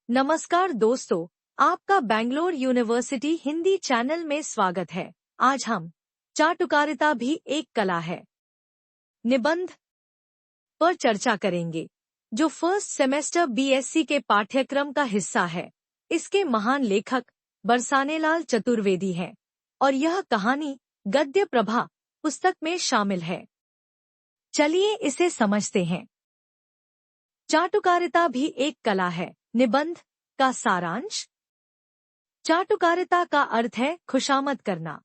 नमस्कार दोस्तों, आपका बेंगलोर यूनिवर्सिटी हिंदी चैनल में स्वागत है। आज हम चाटुकारिता भी एक कला है निबंध पर चर्चा करेंगे, जो फर्स्ट सेमेस्टर बीएससी के पाठ्यक्रम का हिस्सा है। इसके महान लेखक बरसानेलाल चतुर्वेदी हैं और यह कहानी गद्य प्रभा पुस्तक में शामिल है। चलिए इसे समझते हैं। चाटुकारिता भी एक कला है निबंध का सारांश। चाटुकारिता का अर्थ है खुशामद करना।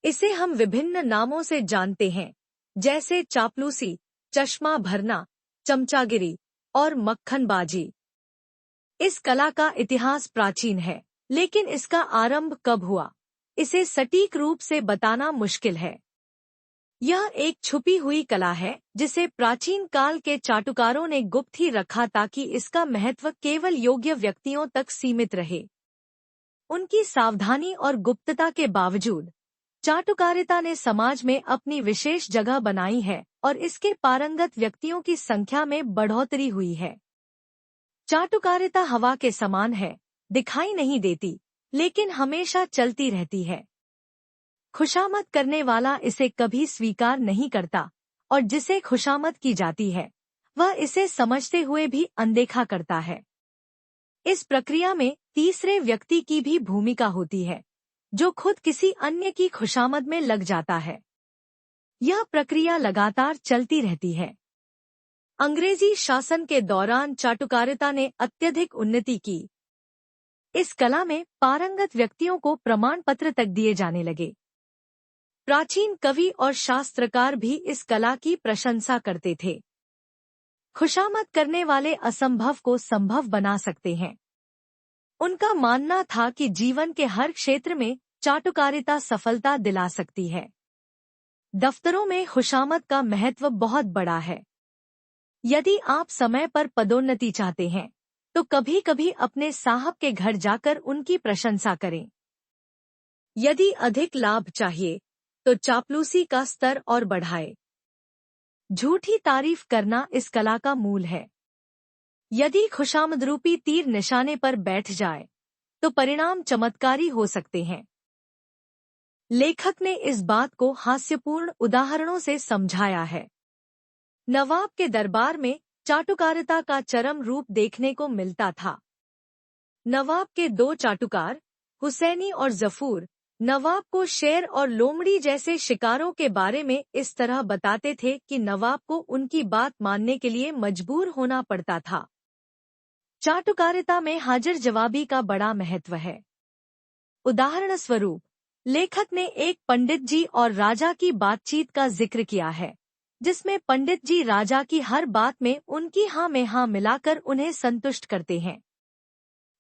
इसे हम विभिन्न नामों से जानते हैं, जैसे चापलूसी, चश्मा भरना, चमचागिरी और मक्खनबाजी। इस कला का इतिहास प्राचीन है, लेकिन इसका आरंभ कब हुआ, इसे सटीक रूप से बताना मुश्किल है। यह एक छुपी हुई कला है जिसे प्राचीन काल के चाटुकारों ने गुप्त ही रखा ताकि इसका महत्व केवल योग्य व्यक्तियों तक सीमित रहे। उनकी सावधानी और गुप्तता के बावजूद चाटुकारिता ने समाज में अपनी विशेष जगह बनाई है और इसके पारंगत व्यक्तियों की संख्या में बढ़ोतरी हुई है। चाटुकारिता हवा के समान है, दिखाई नहीं देती, लेकिन हमेशा चलती रहती है। खुशामद करने वाला इसे कभी स्वीकार नहीं करता और जिसे खुशामद की जाती है वह इसे समझते हुए भी अनदेखा करता है। इस प्रक्रिया में तीसरे व्यक्ति की भी भूमिका होती है, जो खुद किसी अन्य की खुशामद में लग जाता है। यह प्रक्रिया लगातार चलती रहती है। अंग्रेजी शासन के दौरान चाटुकारिता ने अत्यधिक उन्नति की। इस कला में पारंगत व्यक्तियों को प्रमाण पत्र तक दिए जाने लगे। प्राचीन कवि और शास्त्रकार भी इस कला की प्रशंसा करते थे। खुशामद करने वाले असंभव को संभव बना सकते हैं। उनका मानना था कि जीवन के हर क्षेत्र में चाटुकारिता सफलता दिला सकती है। दफ्तरों में खुशामद का महत्व बहुत बड़ा है। यदि आप समय पर पदोन्नति चाहते हैं, तो कभी कभी अपने साहब के घर जाकर उनकी प्रशंसा करें। यदि अधिक लाभ चाहिए, तो चापलूसी का स्तर और बढ़ाए। झूठी तारीफ करना इस कला का मूल है। यदि खुशामदरूपी तीर निशाने पर बैठ जाए, तो परिणाम चमत्कारी हो सकते हैं। लेखक ने इस बात को हास्यपूर्ण उदाहरणों से समझाया है। नवाब के दरबार में चाटुकारिता का चरम रूप देखने को मिलता था। नवाब के दो चाटुकार, हुसैनी और जफूर, नवाब को शेर और लोमड़ी जैसे शिकारों के बारे में इस तरह बताते थे कि नवाब को उनकी बात मानने के लिए मजबूर होना पड़ता था। चाटुकारिता में हाजिर जवाबी का बड़ा महत्व है। उदाहरण स्वरूप, लेखक ने एक पंडित जी और राजा की बातचीत का जिक्र किया है, जिसमें पंडित जी राजा की हर बात में उनकी हाँ में हाँ मिलाकर उन्हें संतुष्ट करते हैं।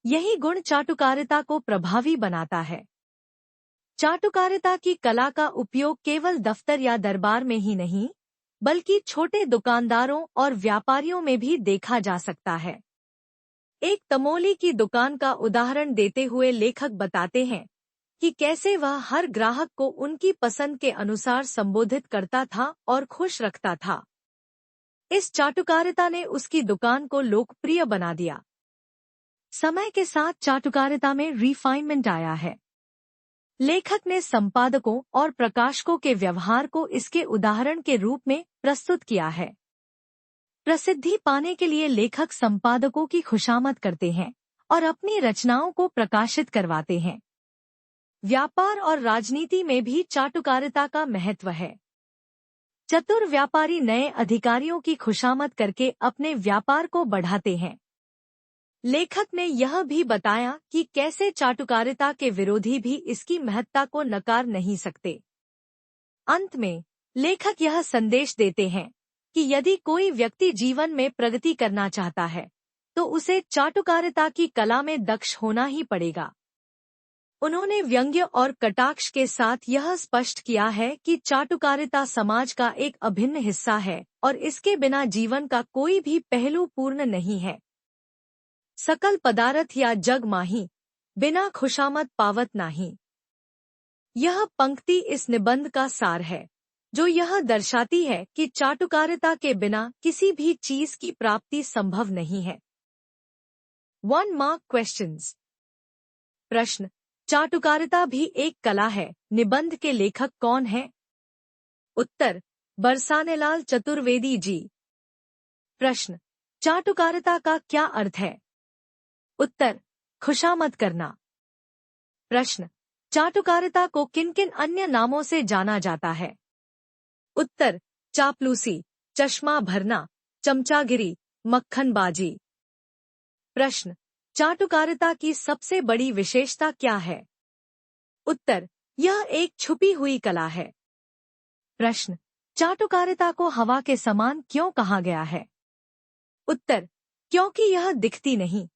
यही गुण चाटुकारिता को प्रभावी बनाता है। चाटुकारिता की कला का उपयोग केवल दफ्तर या दरबार में ही नहीं, बल्कि छोटे दुकानदारों और व्यापारियों में भी देखा जा सकता है। एक तमोली की दुकान का उदाहरण देते हुए लेखक बताते हैं कि कैसे वह हर ग्राहक को उनकी पसंद के अनुसार संबोधित करता था और खुश रखता था। इस चाटुकारिता ने उसकी दुकान को लोकप्रिय बना दिया। समय के साथ चाटुकारिता में रिफाइनमेंट आया है। लेखक ने संपादकों और प्रकाशकों के व्यवहार को इसके उदाहरण के रूप में प्रस्तुत किया है। प्रसिद्धि पाने के लिए लेखक संपादकों की खुशामद करते हैं और अपनी रचनाओं को प्रकाशित करवाते हैं। व्यापार और राजनीति में भी चाटुकारिता का महत्व है। चतुर व्यापारी नए अधिकारियों की खुशामद करके अपने व्यापार को बढ़ाते हैं। लेखक ने यह भी बताया कि कैसे चाटुकारिता के विरोधी भी इसकी महत्ता को नकार नहीं सकते। अंत में लेखक यह संदेश देते हैं कि यदि कोई व्यक्ति जीवन में प्रगति करना चाहता है, तो उसे चाटुकारिता की कला में दक्ष होना ही पड़ेगा। उन्होंने व्यंग्य और कटाक्ष के साथ यह स्पष्ट किया है कि चाटुकारिता समाज का एक अभिन्न हिस्सा है और इसके बिना जीवन का कोई भी पहलू पूर्ण नहीं है। सकल पदार्थ या जग माही, बिना खुशामद पावत नाही। यह पंक्ति इस निबंध का सार है, जो यह दर्शाती है कि चाटुकारिता के बिना किसी भी चीज की प्राप्ति संभव नहीं है। 1 मार्क क्वेश्चंस। प्रश्न, चाटुकारिता भी एक कला है, निबंध के लेखक कौन है? उत्तर, बरसानेलाल चतुर्वेदी जी। प्रश्न, चाटुकारिता का क्या अर्थ है? उत्तर, खुशामद करना। प्रश्न, चाटुकारिता को किन किन अन्य नामों से जाना जाता है? उत्तर, चापलूसी, चश्मा भरना, चमचागिरी, मक्खनबाजी। प्रश्न, चाटुकारिता की सबसे बड़ी विशेषता क्या है? उत्तर, यह एक छुपी हुई कला है। प्रश्न, चाटुकारिता को हवा के समान क्यों कहा गया है? उत्तर, क्योंकि यह दिखती नहीं,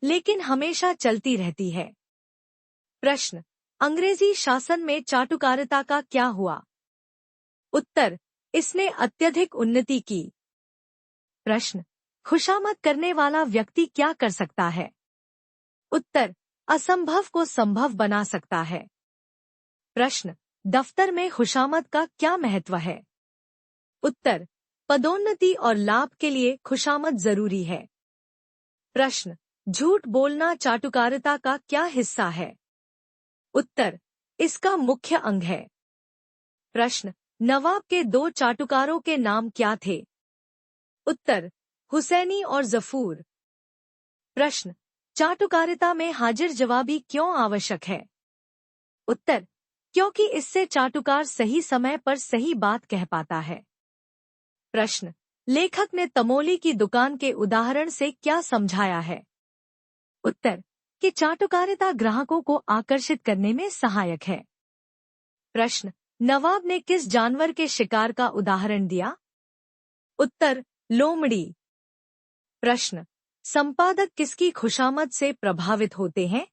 लेकिन हमेशा चलती रहती है। प्रश्न, अंग्रेजी शासन में चाटुकारिता का क्या हुआ? उत्तर, इसने अत्यधिक उन्नति की। प्रश्न, खुशामद करने वाला व्यक्ति क्या कर सकता है? उत्तर, असंभव को संभव बना सकता है। प्रश्न, दफ्तर में खुशामद का क्या महत्व है? उत्तर, पदोन्नति और लाभ के लिए खुशामद जरूरी है। प्रश्न, झूठ बोलना चाटुकारिता का क्या हिस्सा है? उत्तर, इसका मुख्य अंग है। प्रश्न, नवाब के 2 चाटुकारों के नाम क्या थे? उत्तर, हुसैनी और जफूर। प्रश्न, चाटुकारिता में हाजिर जवाबी क्यों आवश्यक है? उत्तर, क्योंकि इससे चाटुकार सही समय पर सही बात कह पाता है। प्रश्न, लेखक ने तमोली की दुकान के उदाहरण से क्या समझाया है? उत्तर, कि चाटुकारिता ग्राहकों को आकर्षित करने में सहायक है। प्रश्न, नवाब ने किस जानवर के शिकार का उदाहरण दिया? उत्तर, लोमड़ी। प्रश्न, संपादक किसकी खुशामद से प्रभावित होते हैं?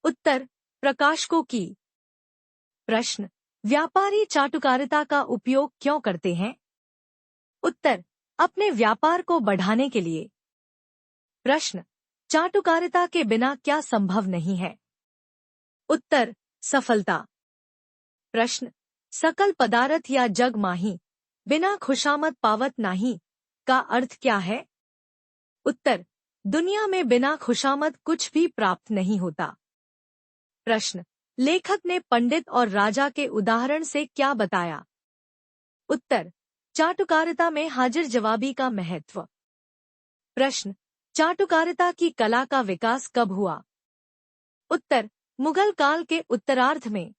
उत्तर, प्रकाशकों की। प्रश्न, व्यापारी चाटुकारिता का उपयोग क्यों करते हैं? उत्तर, अपने व्यापार को बढ़ाने के लिए। प्रश्न, चाटुकारिता के बिना क्या संभव नहीं है? उत्तर, सफलता। प्रश्न, सकल पदार्थ या जग माही, बिना खुशामद पावत नाही का अर्थ क्या है? उत्तर, दुनिया में बिना खुशामद कुछ भी प्राप्त नहीं होता। प्रश्न, लेखक ने पंडित और राजा के उदाहरण से क्या बताया? उत्तर, चाटुकारिता में हाजिर जवाबी का महत्व। प्रश्न, चाटुकारिता की कला का विकास कब हुआ? उत्तर, मुगल काल के उत्तरार्ध में।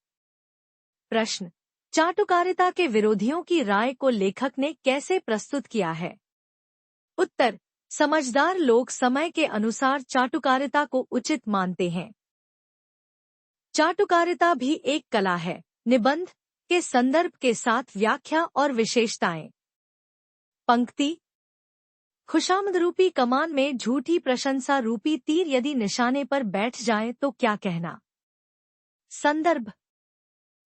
प्रश्न, चाटुकारिता के विरोधियों की राय को लेखक ने कैसे प्रस्तुत किया है? उत्तर, समझदार लोग समय के अनुसार चाटुकारिता को उचित मानते हैं। चाटुकारिता भी एक कला है, निबंध के संदर्भ के साथ व्याख्या और विशेषताएं। पंक्ति, खुशामद रूपी कमान में झूठी प्रशंसा रूपी तीर यदि निशाने पर बैठ जाए तो क्या कहना? संदर्भ,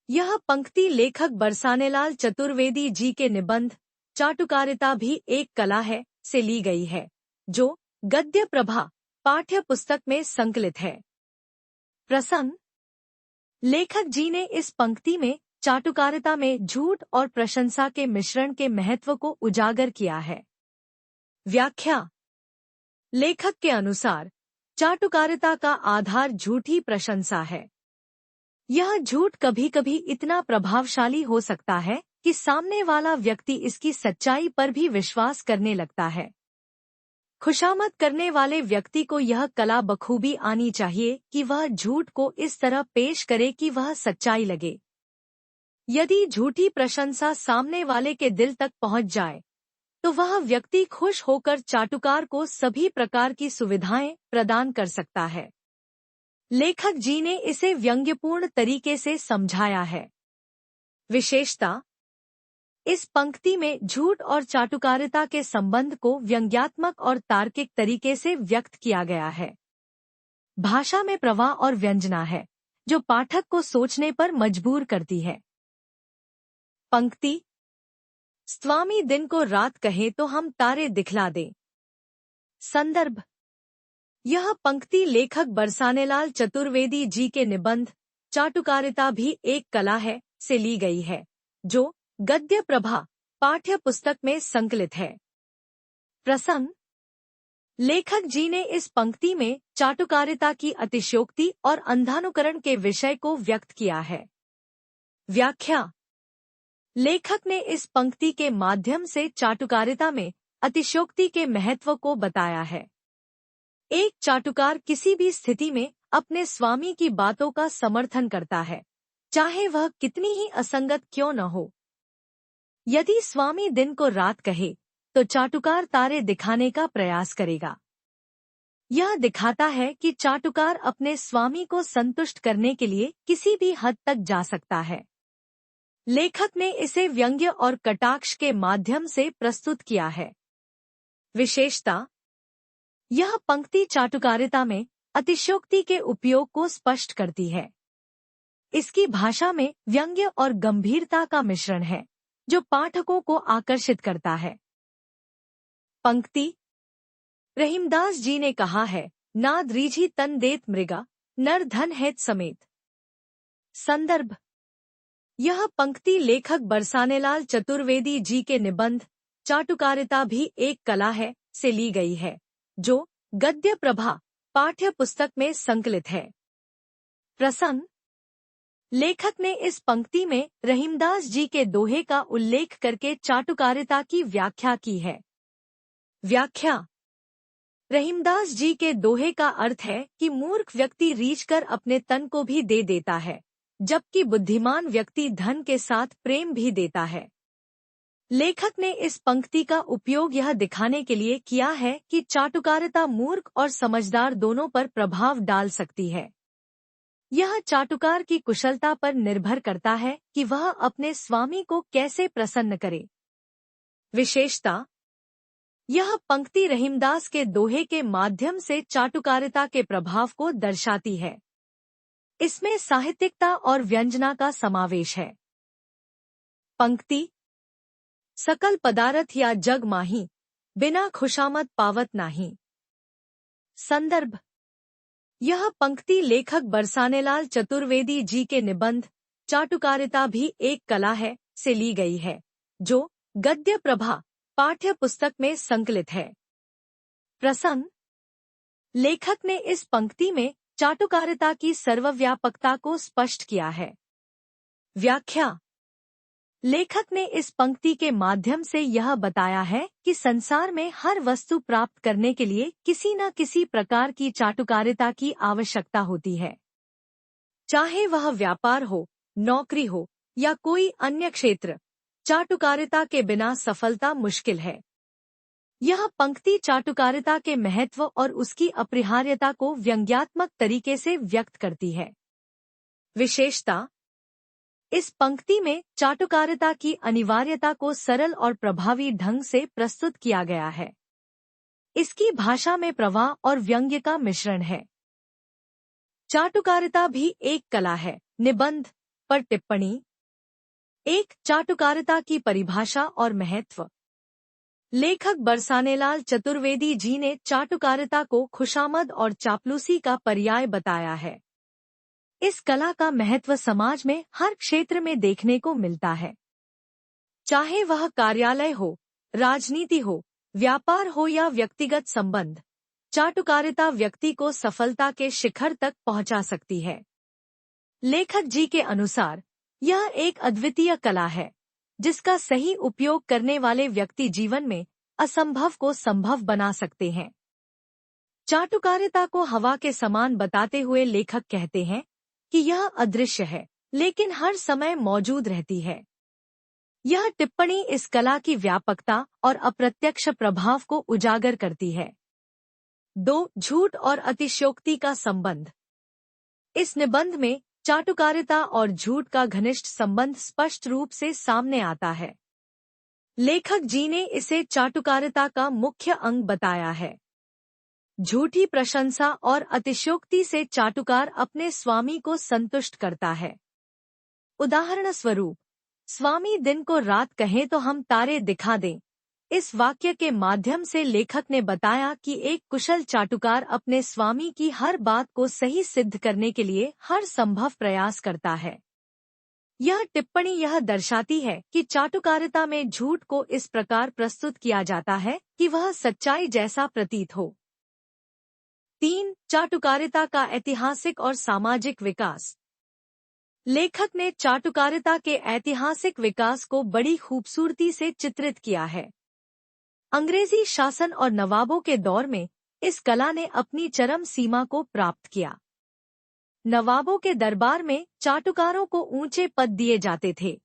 यह पंक्ति लेखक बरसानेलाल चतुर्वेदी जी के निबंध चाटुकारिता भी एक कला है से ली गई है, जो गद्य प्रभा पाठ्य पुस्तक में संकलित है। प्रसंग, लेखक जी ने इस पंक्ति में चाटुकारिता में झूठ और प्रशंसा के मिश्रण के महत्व को उजागर किया है। व्याख्या, लेखक के अनुसार चाटुकारिता का आधार झूठी प्रशंसा है। यह झूठ कभी कभी इतना प्रभावशाली हो सकता है कि सामने वाला व्यक्ति इसकी सच्चाई पर भी विश्वास करने लगता है। खुशामद करने वाले व्यक्ति को यह कला बखूबी आनी चाहिए कि वह झूठ को इस तरह पेश करे कि वह सच्चाई लगे। यदि झूठी प्रशंसा सामने वाले के दिल तक पहुंच जाए तो वह व्यक्ति खुश होकर चाटुकार को सभी प्रकार की सुविधाएं प्रदान कर सकता है। लेखक जी ने इसे व्यंग्यपूर्ण तरीके से समझाया है। विशेषता, इस पंक्ति में झूठ और चाटुकारिता के संबंध को व्यंग्यात्मक और तार्किक तरीके से व्यक्त किया गया है। भाषा में प्रवाह और व्यंजना है, जो पाठक को सोचने पर मजबूर करती है। पंक्ति, स्वामी दिन को रात कहे तो हम तारे दिखला दें। संदर्भ, यह पंक्ति लेखक बरसानेलाल चतुर्वेदी जी के निबंध चाटुकारिता भी एक कला है से ली गई है, जो गद्य प्रभा पाठ्य पुस्तक में संकलित है। प्रसंग, लेखक जी ने इस पंक्ति में चाटुकारिता की अतिशयोक्ति और अंधानुकरण के विषय को व्यक्त किया है। व्याख्या। लेखक ने इस पंक्ति के माध्यम से चाटुकारिता में अतिशयोक्ति के महत्व को बताया है। एक चाटुकार किसी भी स्थिति में अपने स्वामी की बातों का समर्थन करता है, चाहे वह कितनी ही असंगत क्यों न हो। यदि स्वामी दिन को रात कहे तो चाटुकार तारे दिखाने का प्रयास करेगा। यह दिखाता है कि चाटुकार अपने स्वामी को संतुष्ट करने के लिए किसी भी हद तक जा सकता है। लेखक ने इसे व्यंग्य और कटाक्ष के माध्यम से प्रस्तुत किया है। विशेषता। यह पंक्ति चाटुकारिता में अतिशयोक्ति के उपयोग को स्पष्ट करती है। इसकी भाषा में व्यंग्य और गंभीरता का मिश्रण है, जो पाठकों को आकर्षित करता है। पंक्ति। रहीमदास जी ने कहा है, नाद रीझी तन देत मृगा, नर धन हैत समेत। संदर्भ। यह पंक्ति लेखक बरसानेलाल चतुर्वेदी जी के निबंध चाटुकारिता भी एक कला है से ली गई है, जो गद्य प्रभा पाठ्य पुस्तक में संकलित है। प्रसंग। लेखक ने इस पंक्ति में रहीमदास जी के दोहे का उल्लेख करके चाटुकारिता की व्याख्या की है। व्याख्या। रहीमदास जी के दोहे का अर्थ है कि मूर्ख व्यक्ति रीझकर अपने तन को भी दे देता है, जबकि बुद्धिमान व्यक्ति धन के साथ प्रेम भी देता है। लेखक ने इस पंक्ति का उपयोग यह दिखाने के लिए किया है कि चाटुकारिता मूर्ख और समझदार दोनों पर प्रभाव डाल सकती है। यह चाटुकार की कुशलता पर निर्भर करता है कि वह अपने स्वामी को कैसे प्रसन्न करे। विशेषता। यह पंक्ति रहीमदास के दोहे के माध्यम से चाटुकारिता के प्रभाव को दर्शाती है। इसमें साहित्यिकता और व्यंजना का समावेश है। पंक्ति। सकल पदारथ या जग माही, बिना खुशामद पावत नाही। संदर्भ। यह पंक्ति लेखक बरसानेलाल चतुर्वेदी जी के निबंध चाटुकारिता भी एक कला है से ली गई है, जो गद्य प्रभा पाठ्य पुस्तक में संकलित है। प्रसंग। लेखक ने इस पंक्ति में चाटुकारिता की सर्वव्यापकता को स्पष्ट किया है। व्याख्या। लेखक ने इस पंक्ति के माध्यम से यह बताया है कि संसार में हर वस्तु प्राप्त करने के लिए किसी न किसी प्रकार की चाटुकारिता की आवश्यकता होती है। चाहे वह व्यापार हो, नौकरी हो या कोई अन्य क्षेत्र, चाटुकारिता के बिना सफलता मुश्किल है। यह पंक्ति चाटुकारिता के महत्व और उसकी अपरिहार्यता को व्यंग्यात्मक तरीके से व्यक्त करती है। विशेषता। इस पंक्ति में चाटुकारिता की अनिवार्यता को सरल और प्रभावी ढंग से प्रस्तुत किया गया है। इसकी भाषा में प्रवाह और व्यंग्य का मिश्रण है। चाटुकारिता भी एक कला है। निबंध पर टिप्पणी। एक, चाटुकारिता की परिभाषा और महत्व। लेखक बरसानेलाल चतुर्वेदी जी ने चाटुकारिता को खुशामद और चापलूसी का पर्याय बताया है। इस कला का महत्व समाज में हर क्षेत्र में देखने को मिलता है। चाहे वह कार्यालय हो, राजनीति हो, व्यापार हो या व्यक्तिगत संबंध, चाटुकारिता व्यक्ति को सफलता के शिखर तक पहुंचा सकती है। लेखक जी के अनुसार यह एक अद्वितीय कला है, जिसका सही उपयोग करने वाले व्यक्ति जीवन में असंभव को संभव बना सकते हैं। चाटुकारिता को हवा के समान बताते हुए लेखक कहते हैं कि यह अदृश्य है, लेकिन हर समय मौजूद रहती है। यह टिप्पणी इस कला की व्यापकता और अप्रत्यक्ष प्रभाव को उजागर करती है। 2, झूठ और अतिशयोक्ति का संबंध। इस निबंध में चाटुकारिता और झूठ का घनिष्ठ संबंध स्पष्ट रूप से सामने आता है। लेखक जी ने इसे चाटुकारिता का मुख्य अंग बताया है। झूठी प्रशंसा और अतिशयोक्ति से चाटुकार अपने स्वामी को संतुष्ट करता है। उदाहरण स्वरूप, स्वामी दिन को रात कहें तो हम तारे दिखा दें। इस वाक्य के माध्यम से लेखक ने बताया कि एक कुशल चाटुकार अपने स्वामी की हर बात को सही सिद्ध करने के लिए हर संभव प्रयास करता है। यह टिप्पणी यह दर्शाती है कि चाटुकारिता में झूठ को इस प्रकार प्रस्तुत किया जाता है कि वह सच्चाई जैसा प्रतीत हो। 3. चाटुकारिता का ऐतिहासिक और सामाजिक विकास। लेखक ने चाटुकारिता के ऐतिहासिक विकास को बड़ी खूबसूरती से चित्रित किया है। अंग्रेजी शासन और नवाबों के दौर में इस कला ने अपनी चरम सीमा को प्राप्त किया। नवाबों के दरबार में चाटुकारों को ऊंचे पद दिए जाते थे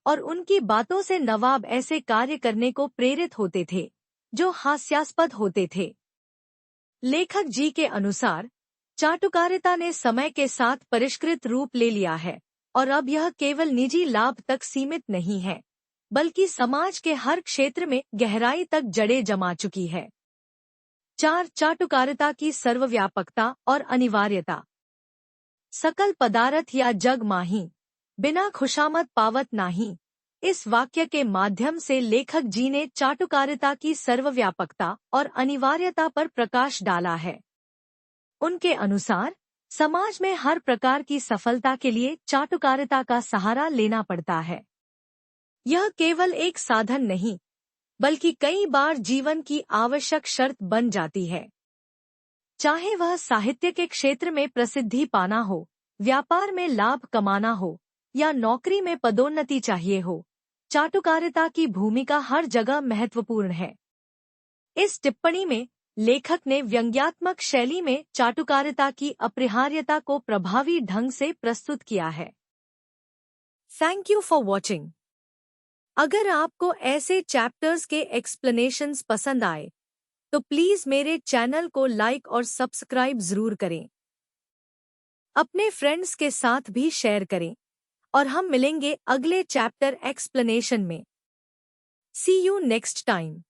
और उनकी बातों से नवाब ऐसे कार्य करने को प्रेरित होते थे जो हास्यास्पद होते थे। लेखक जी के अनुसार चाटुकारिता ने समय के साथ परिष्कृत रूप ले लिया है और अब यह केवल निजी लाभ तक सीमित नहीं है, बल्कि समाज के हर क्षेत्र में गहराई तक जड़ें जमा चुकी है। 4. चाटुकारिता की सर्वव्यापकता और अनिवार्यता। सकल पदार्थ या जग माही, बिना खुशामद पावत नाही। इस वाक्य के माध्यम से लेखक जी ने चाटुकारिता की सर्वव्यापकता और अनिवार्यता पर प्रकाश डाला है। उनके अनुसार समाज में हर प्रकार की सफलता के लिए चाटुकारिता का सहारा लेना पड़ता है। यह केवल एक साधन नहीं, बल्कि कई बार जीवन की आवश्यक शर्त बन जाती है। चाहे वह साहित्य के क्षेत्र में प्रसिद्धि पाना हो, व्यापार में लाभ कमाना हो या नौकरी में पदोन्नति चाहिए हो, चाटुकारिता की भूमिका हर जगह महत्वपूर्ण है। इस टिप्पणी में लेखक ने व्यंग्यात्मक शैली में चाटुकारिता की अपरिहार्यता को प्रभावी ढंग से प्रस्तुत किया है। Thank you for watching. अगर आपको ऐसे चैप्टर्स के एक्सप्लेनेशंस पसंद आए तो प्लीज मेरे चैनल को लाइक और सब्सक्राइब जरूर करें। अपने फ्रेंड्स के साथ भी शेयर करें और हम मिलेंगे अगले चैप्टर एक्सप्लेनेशन में। सी यू नेक्स्ट टाइम।